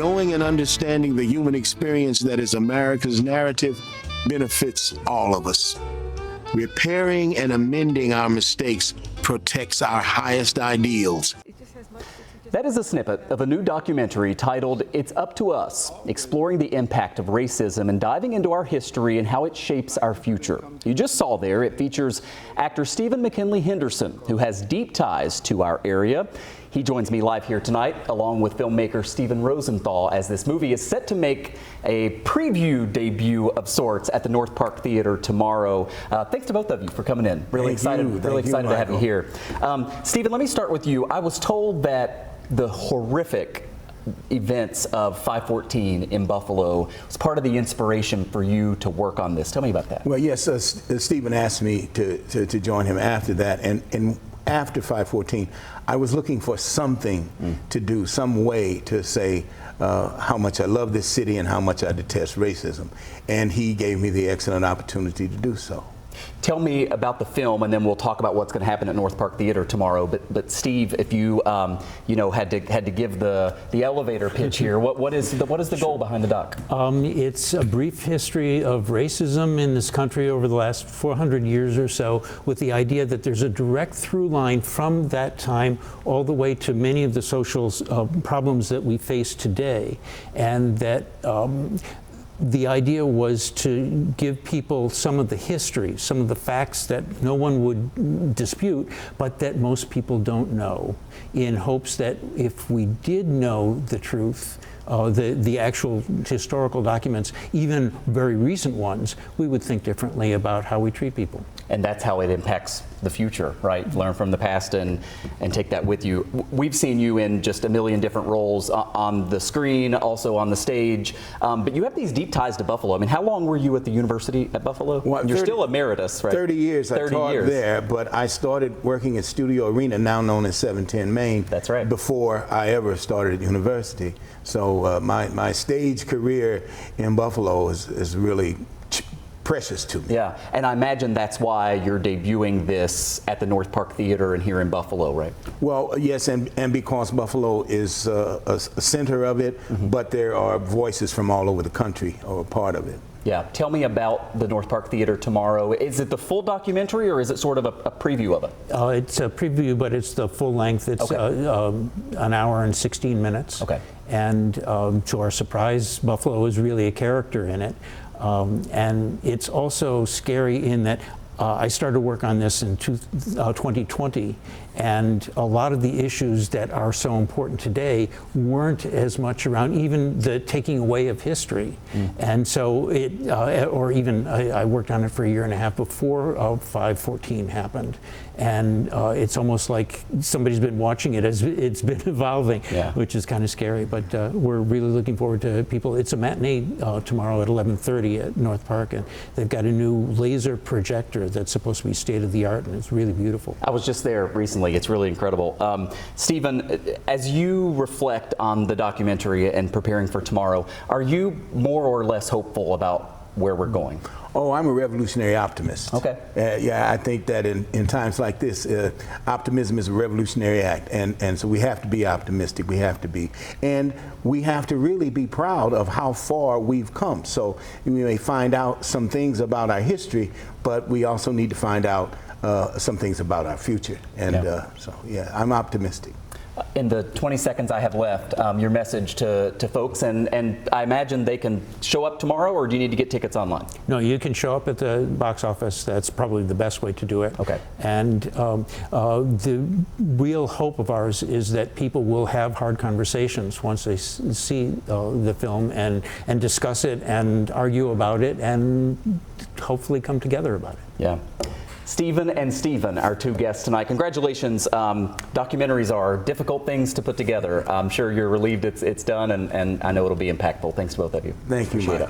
Knowing and understanding the human experience that is America's narrative benefits all of us. Repairing and amending our mistakes protects our highest ideals. That is a snippet of a new documentary titled It's Up to Us, exploring the impact of racism and diving into our history and how it shapes our future. You just saw there, it features actor Stephen McKinley Henderson, who has deep ties to our area. He joins me live here tonight, along with filmmaker Stephen Rosenthal, as this movie is set to make a preview debut of sorts at the North Park Theater tomorrow. Thanks to both of you for coming in. Really excited to have you here. Stephen, let me start with you. I was told that the horrific events of 5/14 in Buffalo was part of the inspiration for you to work on this. Tell me about that. Well, yes, Stephen asked me to join him after that, and after 5/14, I was looking for something to do, some way to say how much I love this city and how much I detest racism, and he gave me the excellent opportunity to do so. Tell me about the film, and then we'll talk about what's going to happen at North Park Theater tomorrow. But Steve, if you had to give the elevator pitch here, what is the goal behind the doc? It's a brief history of racism in this country over the last 400 years or so, with the idea that there's a direct through line from that time all the way to many of the social problems that we face today, and that the idea was to give people some of the history, some of the facts that no one would dispute, but that most people don't know, in hopes that if we did know the truth, the actual historical documents, even very recent ones, we would think differently about how we treat people. And that's how it impacts the future, right? Learn from the past and take that with you. We've seen you in just a million different roles on the screen, also on the stage, but you have these deep ties to Buffalo. I mean, how long were you at the university at Buffalo? Well, you're still emeritus, right? 30 years 30 I taught years. there, but I started working at Studio Arena, now known as 710 Main. That's right. Before I ever started at university. So my stage career in Buffalo is really precious to me. Yeah, and I imagine that's why you're debuting this at the North Park Theater and here in Buffalo, right? Well, yes, and because Buffalo is a center of it, but there are voices from all over the country or a part of it. Yeah, tell me about the North Park Theater tomorrow. Is it the full documentary, or is it sort of a preview of it? It's a preview, but it's the full length. It's an hour and 16 minutes. Okay. And to our surprise, Buffalo is really a character in it. And it's also scary in that I started work on this in 2020, and a lot of the issues that are so important today weren't as much around, even the taking away of history. And so I worked on it for a year and a half before 5/14 happened. And it's almost like somebody's been watching it as it's been evolving, which is kind of scary. But we're really looking forward to people. It's a matinee tomorrow at 11:30 at North Park, and they've got a new laser projector that's supposed to be state of the art, and it's really beautiful. I was just there recently. It's really incredible. Stephen, as you reflect on the documentary and preparing for tomorrow, are you more or less hopeful about where we're going? Oh, I'm a revolutionary optimist. Okay. Yeah, I think that in times like this, optimism is a revolutionary act, and so we have to be optimistic. We have to be, and we have to really be proud of how far we've come. So we may find out some things about our history, but we also need to find out some things about our future. And so, yeah, I'm optimistic. In the 20 seconds I have left, your message to folks, and I imagine they can show up tomorrow, or do you need to get tickets online? No, you can show up at the box office. That's probably the best way to do it. Okay. And the real hope of ours is that people will have hard conversations once they see the film and discuss it and argue about it and hopefully come together about it. Yeah. Stephen and Stephen, our two guests tonight. Congratulations. Documentaries are difficult things to put together. I'm sure you're relieved it's done, and I know it'll be impactful. Thanks to both of you. Thank you, Mike.